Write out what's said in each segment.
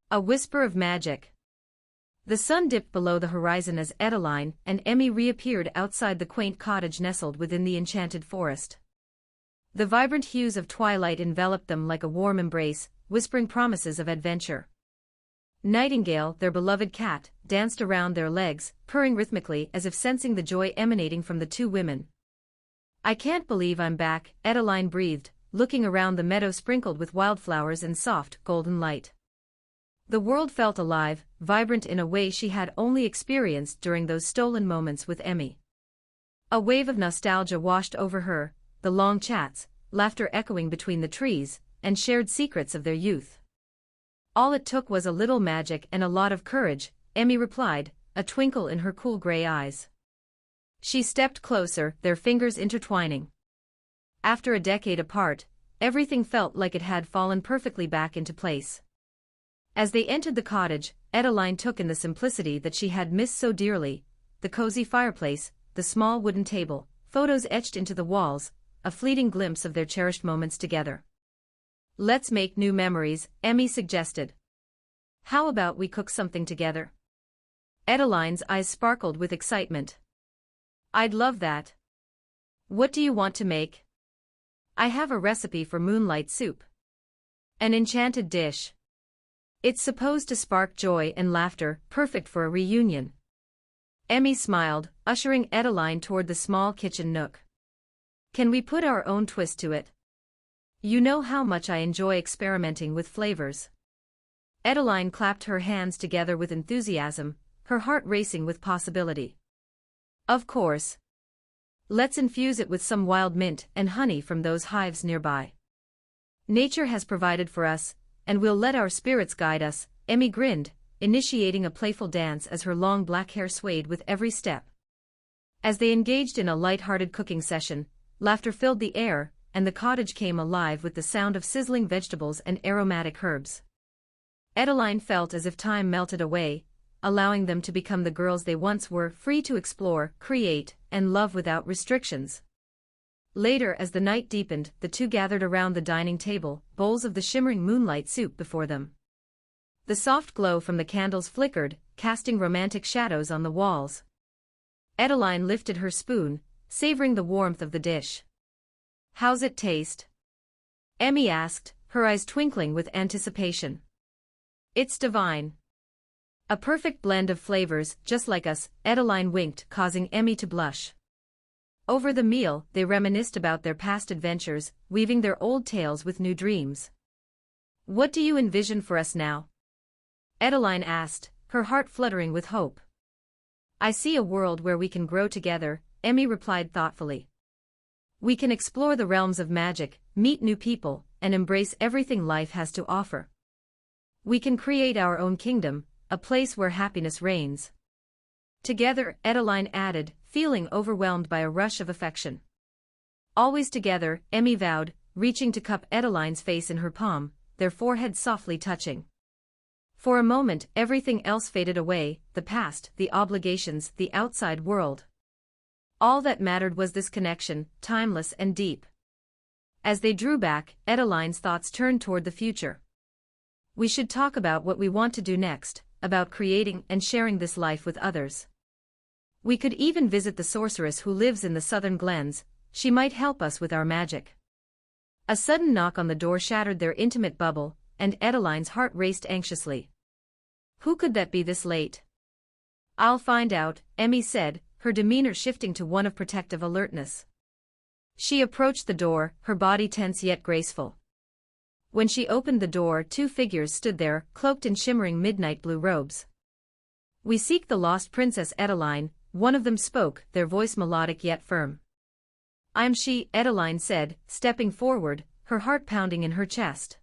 A whisper of magic. The sun dipped below the horizon as Adeline and Emmy reappeared outside the quaint cottage nestled within the enchanted forest. The vibrant hues of twilight enveloped them like a warm embrace, whispering promises of adventure. Nightingale, their beloved cat, danced around their legs, purring rhythmically as if sensing the joy emanating from the two women. "I can't believe I'm back," Adeline breathed, looking around the meadow sprinkled with wildflowers and soft, golden light. The world felt alive, vibrant in a way she had only experienced during those stolen moments with Emmy. A wave of nostalgia washed over her, the long chats, laughter echoing between the trees, and shared secrets of their youth. "All it took was a little magic and a lot of courage," Emmy replied, a twinkle in her cool gray eyes. She stepped closer, their fingers intertwining. After a decade apart, everything felt like it had fallen perfectly back into place. As they entered the cottage, Adeline took in the simplicity that she had missed so dearly: the cozy fireplace, the small wooden table, photos etched into the walls, a fleeting glimpse of their cherished moments together. "Let's make new memories," Emmy suggested. "How about we cook something together?" Adeline's eyes sparkled with excitement. "I'd love that. What do you want to make?" "I have a recipe for moonlight soup. An enchanted dish. It's supposed to spark joy and laughter, perfect for a reunion." Emmy smiled, ushering Adeline toward the small kitchen nook. "Can we put our own twist to it? You know how much I enjoy experimenting with flavors." Adeline clapped her hands together with enthusiasm, her heart racing with possibility. "Of course. Let's infuse it with some wild mint and honey from those hives nearby. Nature has provided for us, and we'll let our spirits guide us," Emmy grinned, initiating a playful dance as her long black hair swayed with every step. As they engaged in a light-hearted cooking session, laughter filled the air, and the cottage came alive with the sound of sizzling vegetables and aromatic herbs. Adeline felt as if time melted away, allowing them to become the girls they once were, free to explore, create, and love without restrictions. Later, as the night deepened, the two gathered around the dining table, bowls of the shimmering moonlight soup before them. The soft glow from the candles flickered, casting romantic shadows on the walls. Adeline lifted her spoon, savoring the warmth of the dish. "How's it taste?" Emmy asked, her eyes twinkling with anticipation. "It's divine. A perfect blend of flavors, just like us," Adeline winked, causing Emmy to blush. Over the meal, they reminisced about their past adventures, weaving their old tales with new dreams. "What do you envision for us now?" Adeline asked, her heart fluttering with hope. "I see a world where we can grow together," Emmy replied thoughtfully. "We can explore the realms of magic, meet new people, and embrace everything life has to offer. We can create our own kingdom, a place where happiness reigns." "Together," Adeline added, feeling overwhelmed by a rush of affection. "Always together," Emmy vowed, reaching to cup Adeline's face in her palm, their foreheads softly touching. For a moment, everything else faded away: the past, the obligations, the outside world. All that mattered was this connection, timeless and deep. As they drew back, Adeline's thoughts turned toward the future. "We should talk about what we want to do next, about creating and sharing this life with others. We could even visit the sorceress who lives in the southern glens. She might help us with our magic." A sudden knock on the door shattered their intimate bubble, and Adeline's heart raced anxiously. Who could that be this late? "I'll find out," Emmy said, her demeanor shifting to one of protective alertness. She approached the door, her body tense yet graceful. When she opened the door, two figures stood there, cloaked in shimmering midnight blue robes. "We seek the lost Princess Adeline," one of them spoke, their voice melodic yet firm. "I'm she," Adeline said, stepping forward, her heart pounding in her chest.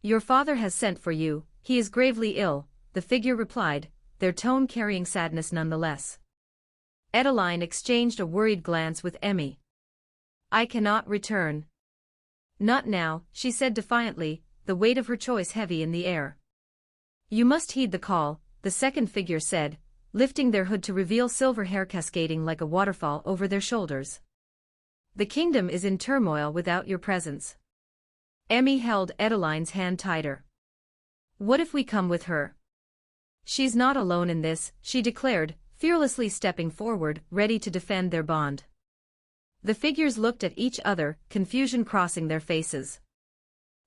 "Your father has sent for you. He is gravely ill," the figure replied, their tone carrying sadness nonetheless. Adeline exchanged a worried glance with Emmy. "I cannot return." "Not now," she said defiantly, the weight of her choice heavy in the air. "You must heed the call," the second figure said, lifting their hood to reveal silver hair cascading like a waterfall over their shoulders. "The kingdom is in turmoil without your presence." Emmy held Adeline's hand tighter. What if we come with her? She's not alone in this, she declared, fearlessly stepping forward, ready to defend their bond. The figures looked at each other, confusion crossing their faces.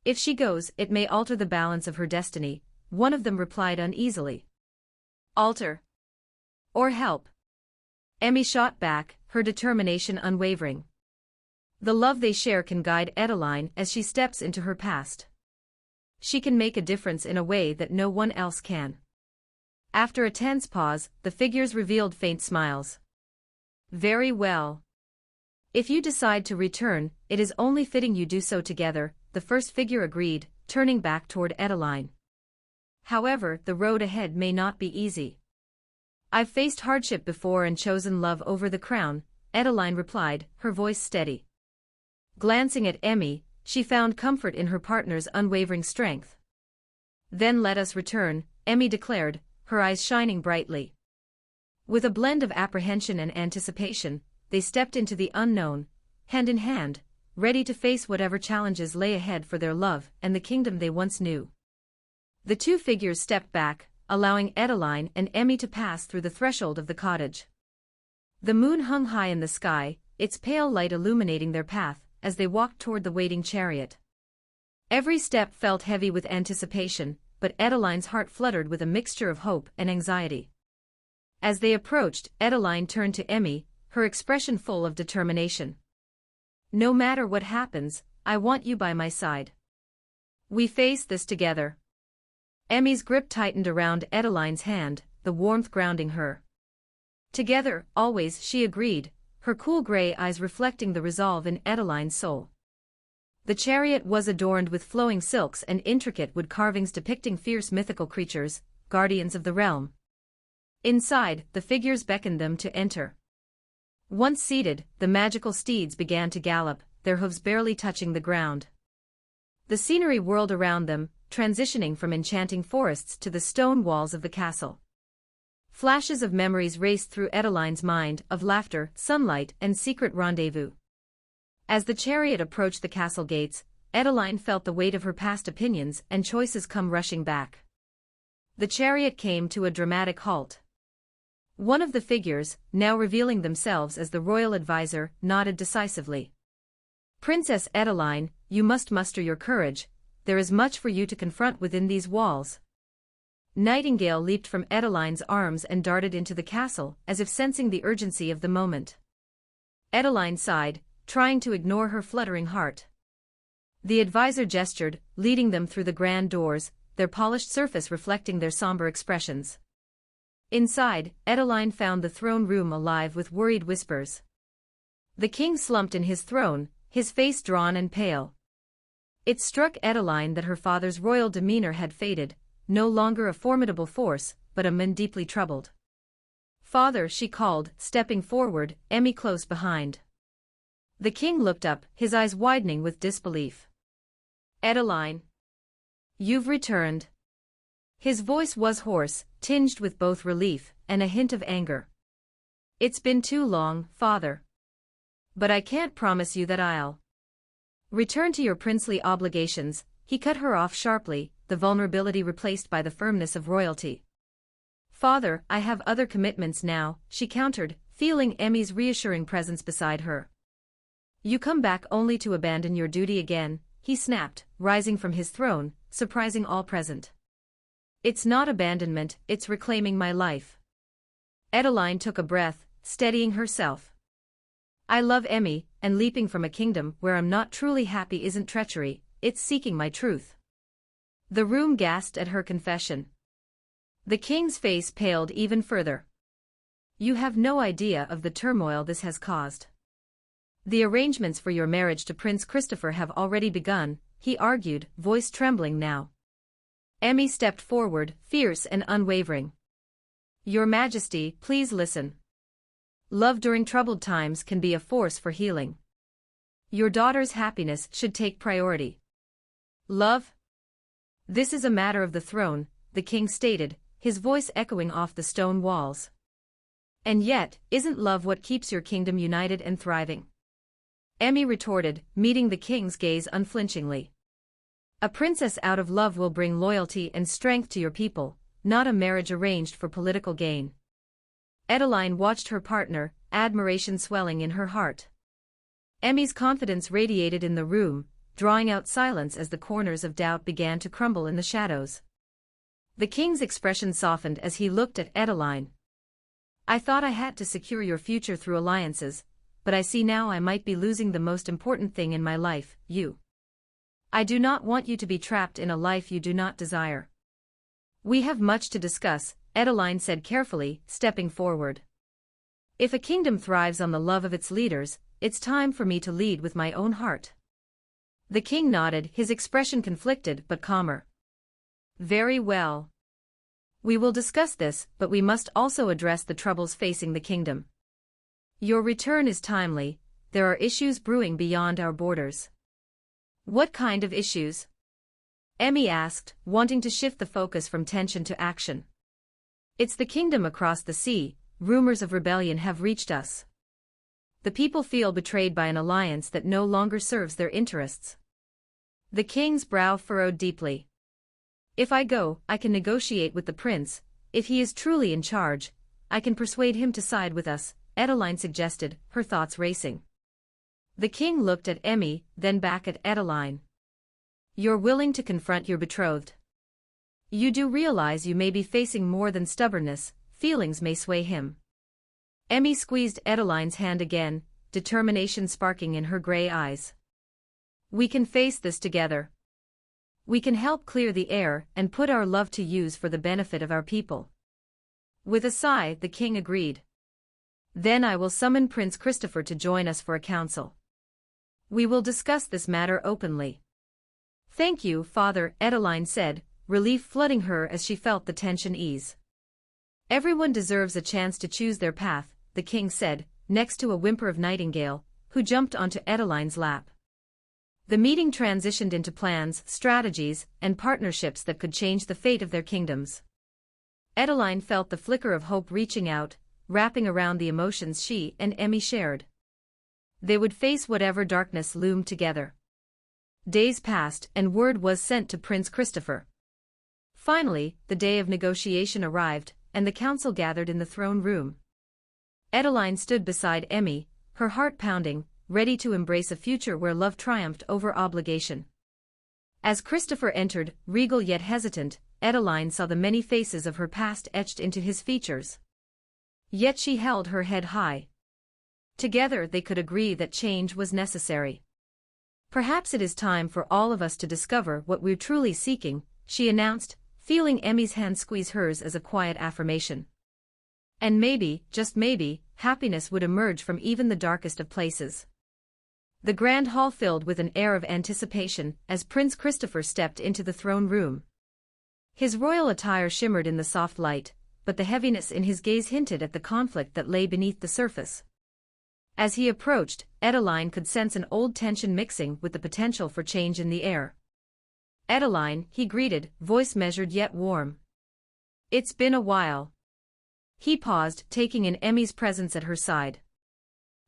If she goes, it may alter the balance of her destiny, one of them replied uneasily. Alter? Or help? Emmy shot back, her determination unwavering. The love they share can guide Adeline as she steps into her past. She can make a difference in a way that no one else can. After a tense pause, the figures revealed faint smiles. Very well. If you decide to return, it is only fitting you do so together, the first figure agreed, turning back toward Adeline. However, the road ahead may not be easy. I've faced hardship before and chosen love over the crown, Adeline replied, her voice steady. Glancing at Emmy, she found comfort in her partner's unwavering strength. Then let us return, Emmy declared, her eyes shining brightly. With a blend of apprehension and anticipation, they stepped into the unknown, hand in hand, ready to face whatever challenges lay ahead for their love and the kingdom they once knew. The two figures stepped back, allowing Adeline and Emmy to pass through the threshold of the cottage. The moon hung high in the sky, its pale light illuminating their path as they walked toward the waiting chariot. Every step felt heavy with anticipation, but Adeline's heart fluttered with a mixture of hope and anxiety. As they approached, Adeline turned to Emmy, her expression full of determination. No matter what happens, I want you by my side. We face this together. Emmy's grip tightened around Adeline's hand, the warmth grounding her. Together, always, she agreed, her cool gray eyes reflecting the resolve in Adeline's soul. The chariot was adorned with flowing silks and intricate wood carvings depicting fierce mythical creatures, guardians of the realm. Inside, the figures beckoned them to enter. Once seated, the magical steeds began to gallop, their hooves barely touching the ground. The scenery whirled around them, transitioning from enchanting forests to the stone walls of the castle. Flashes of memories raced through Adeline's mind, of laughter, sunlight, and secret rendezvous. As the chariot approached the castle gates, Adeline felt the weight of her past opinions and choices come rushing back. The chariot came to a dramatic halt. One of the figures, now revealing themselves as the royal advisor, nodded decisively. Princess Adeline, you must muster your courage, there is much for you to confront within these walls. Nightingale leaped from Adeline's arms and darted into the castle, as if sensing the urgency of the moment. Adeline sighed, trying to ignore her fluttering heart. The advisor gestured, leading them through the grand doors, their polished surface reflecting their somber expressions. Inside, Adeline found the throne room alive with worried whispers. The king slumped in his throne, his face drawn and pale. It struck Adeline that her father's royal demeanor had faded, no longer a formidable force, but a man deeply troubled. Father, she called, stepping forward, Emmy close behind. The king looked up, his eyes widening with disbelief. Adeline. You've returned. His voice was hoarse, tinged with both relief and a hint of anger. It's been too long, father. But I can't promise you that I'll return to your princely obligations, he cut her off sharply, the vulnerability replaced by the firmness of royalty. Father, I have other commitments now, she countered, feeling Emmy's reassuring presence beside her. You come back only to abandon your duty again, he snapped, rising from his throne, surprising all present. It's not abandonment, it's reclaiming my life. Adeline took a breath, steadying herself. I love Emmy, and leaping from a kingdom where I'm not truly happy isn't treachery, it's seeking my truth. The room gasped at her confession. The king's face paled even further. You have no idea of the turmoil this has caused. The arrangements for your marriage to Prince Christopher have already begun, he argued, voice trembling now. Emmy stepped forward, fierce and unwavering. Your Majesty, please listen. Love during troubled times can be a force for healing. Your daughter's happiness should take priority. Love? This is a matter of the throne, the king stated, his voice echoing off the stone walls. And yet, isn't love what keeps your kingdom united and thriving? Emmy retorted, meeting the king's gaze unflinchingly. A princess out of love will bring loyalty and strength to your people, not a marriage arranged for political gain. Adeline watched her partner, admiration swelling in her heart. Emmy's confidence radiated in the room, drawing out silence as the corners of doubt began to crumble in the shadows. The king's expression softened as he looked at Adeline. I thought I had to secure your future through alliances, but I see now I might be losing the most important thing in my life, you. I do not want you to be trapped in a life you do not desire. We have much to discuss, Adeline said carefully, stepping forward. If a kingdom thrives on the love of its leaders, it's time for me to lead with my own heart. The king nodded, his expression conflicted but calmer. Very well. We will discuss this, but we must also address the troubles facing the kingdom. Your return is timely, there are issues brewing beyond our borders. What kind of issues? Emmy asked, wanting to shift the focus from tension to action. It's the kingdom across the sea, rumors of rebellion have reached us. The people feel betrayed by an alliance that no longer serves their interests. The king's brow furrowed deeply. If I go, I can negotiate with the prince. If he is truly in charge, I can persuade him to side with us, Adeline suggested, her thoughts racing. The king looked at Emmy, then back at Adeline. You're willing to confront your betrothed. You do realize you may be facing more than stubbornness, feelings may sway him. Emmy squeezed Adeline's hand again, determination sparking in her gray eyes. We can face this together. We can help clear the air and put our love to use for the benefit of our people. With a sigh, the king agreed. Then I will summon Prince Christopher to join us for a council. We will discuss this matter openly. Thank you, Father, Adeline said, relief flooding her as she felt the tension ease. Everyone deserves a chance to choose their path, the king said, next to a whimper of Nightingale, who jumped onto Adeline's lap. The meeting transitioned into plans, strategies, and partnerships that could change the fate of their kingdoms. Adeline felt the flicker of hope reaching out, wrapping around the emotions she and Emmy shared. They would face whatever darkness loomed together. Days passed and word was sent to Prince Christopher. Finally, the day of negotiation arrived, and the council gathered in the throne room. Adeline stood beside Emmy, her heart pounding, ready to embrace a future where love triumphed over obligation. As Christopher entered, regal yet hesitant, Adeline saw the many faces of her past etched into his features. Yet she held her head high. Together they could agree that change was necessary. Perhaps it is time for all of us to discover what we're truly seeking, she announced, feeling Emmy's hand squeeze hers as a quiet affirmation. And maybe, just maybe, happiness would emerge from even the darkest of places. The grand hall filled with an air of anticipation as Prince Christopher stepped into the throne room. His royal attire shimmered in the soft light, but the heaviness in his gaze hinted at the conflict that lay beneath the surface. As he approached, Adeline could sense an old tension mixing with the potential for change in the air. Adeline, he greeted, voice measured yet warm. It's been a while. He paused, taking in Emmy's presence at her side.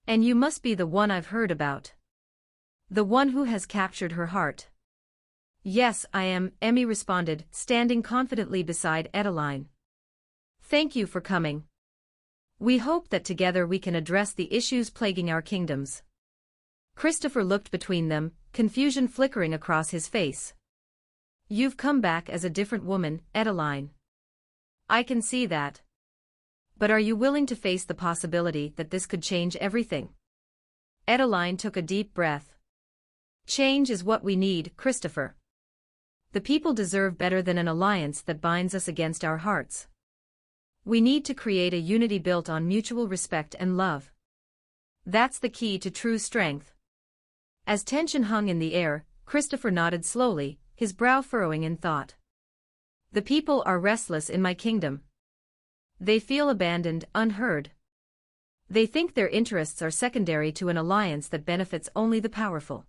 And you must be the one I've heard about. The one who has captured her heart. Yes, I am, Emmy responded, standing confidently beside Adeline. Thank you for coming. We hope that together we can address the issues plaguing our kingdoms. Christopher looked between them, confusion flickering across his face. You've come back as a different woman, Adeline. I can see that. But are you willing to face the possibility that this could change everything? Adeline took a deep breath. Change is what we need, Christopher. The people deserve better than an alliance that binds us against our hearts. We need to create a unity built on mutual respect and love. That's the key to true strength. As tension hung in the air, Christopher nodded slowly, his brow furrowing in thought. The people are restless in my kingdom. They feel abandoned, unheard. They think their interests are secondary to an alliance that benefits only the powerful.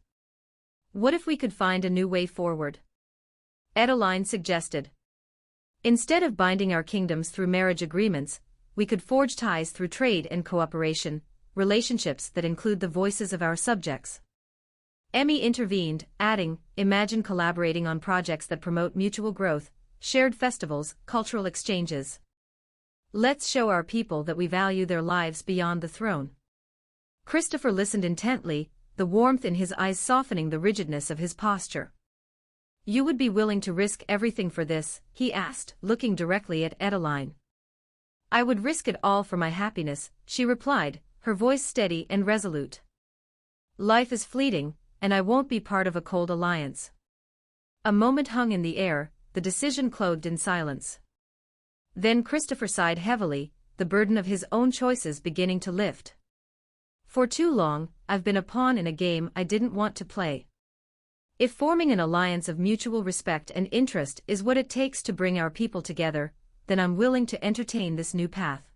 What if we could find a new way forward? Adeline suggested. Instead of binding our kingdoms through marriage agreements, we could forge ties through trade and cooperation, relationships that include the voices of our subjects. Emmy intervened, adding, "Imagine collaborating on projects that promote mutual growth, shared festivals, cultural exchanges. Let's show our people that we value their lives beyond the throne." Christopher listened intently, the warmth in his eyes softening the rigidness of his posture. "You would be willing to risk everything for this?" he asked, looking directly at Adeline. "I would risk it all for my happiness," she replied, her voice steady and resolute. "Life is fleeting, and I won't be part of a cold alliance." A moment hung in the air, the decision clothed in silence. Then Christopher sighed heavily, the burden of his own choices beginning to lift. "For too long, I've been a pawn in a game I didn't want to play. If forming an alliance of mutual respect and interest is what it takes to bring our people together, then I'm willing to entertain this new path."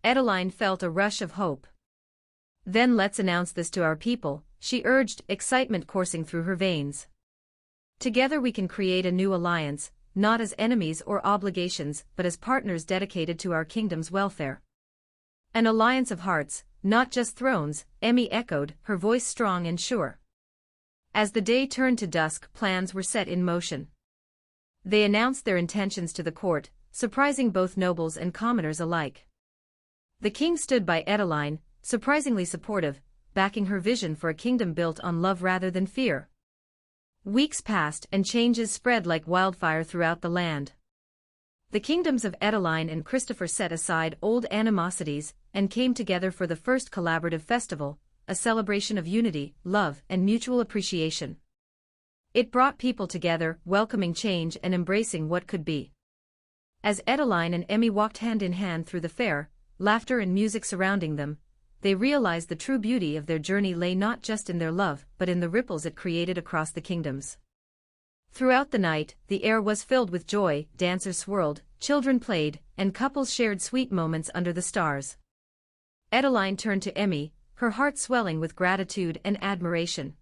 Adeline felt a rush of hope. "Then let's announce this to our people," she urged, excitement coursing through her veins. "Together we can create a new alliance, not as enemies or obligations but as partners dedicated to our kingdom's welfare." "An alliance of hearts, not just thrones," Emmy echoed, her voice strong and sure. As the day turned to dusk, plans were set in motion. They announced their intentions to the court, surprising both nobles and commoners alike. The king stood by Adeline, surprisingly supportive, backing her vision for a kingdom built on love rather than fear. Weeks passed and changes spread like wildfire throughout the land. The kingdoms of Adeline and Christopher set aside old animosities and came together for the first collaborative festival, a celebration of unity, love, and mutual appreciation. It brought people together, welcoming change and embracing what could be. As Adeline and Emmy walked hand in hand through the fair, laughter and music surrounding them, they realized the true beauty of their journey lay not just in their love but in the ripples it created across the kingdoms. Throughout the night, the air was filled with joy, dancers swirled, children played, and couples shared sweet moments under the stars. Adeline turned to Emmy, her heart swelling with gratitude and admiration.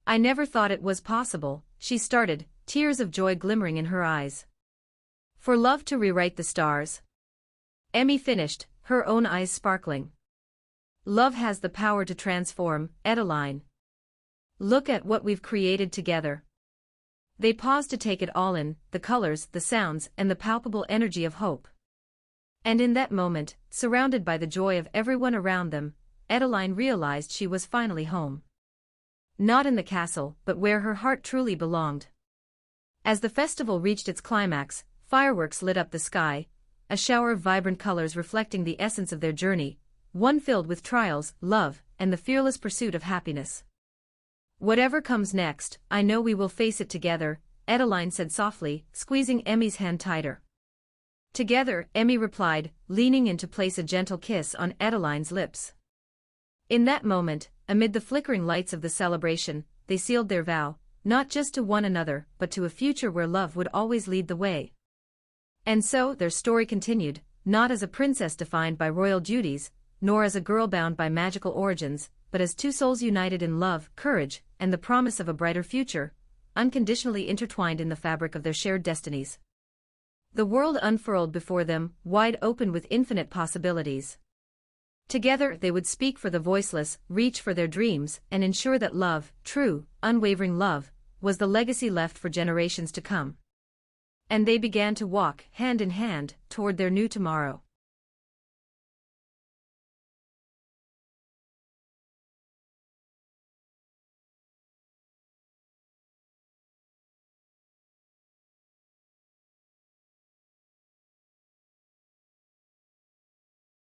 "I never thought it was possible," she started, tears of joy glimmering in her eyes. "For love to rewrite the stars?" Emmy finished, her own eyes sparkling. "Love has the power to transform, Adeline. Look at what we've created together." They paused to take it all in, the colors, the sounds, and the palpable energy of hope. And in that moment, surrounded by the joy of everyone around them, Adeline realized she was finally home. Not in the castle, but where her heart truly belonged. As the festival reached its climax, fireworks lit up the sky, a shower of vibrant colors reflecting the essence of their journey, one filled with trials, love, and the fearless pursuit of happiness. "Whatever comes next, I know we will face it together," Adeline said softly, squeezing Emmy's hand tighter. "Together," Emmy replied, leaning in to place a gentle kiss on Adeline's lips. In that moment, amid the flickering lights of the celebration, they sealed their vow, not just to one another but to a future where love would always lead the way. And so their story continued, not as a princess defined by royal duties, nor as a girl bound by magical origins, but as two souls united in love, courage, and the promise of a brighter future, unconditionally intertwined in the fabric of their shared destinies. The world unfurled before them, wide open with infinite possibilities. Together they would speak for the voiceless, reach for their dreams, and ensure that love, true, unwavering love, was the legacy left for generations to come. And they began to walk, hand in hand, toward their new tomorrow.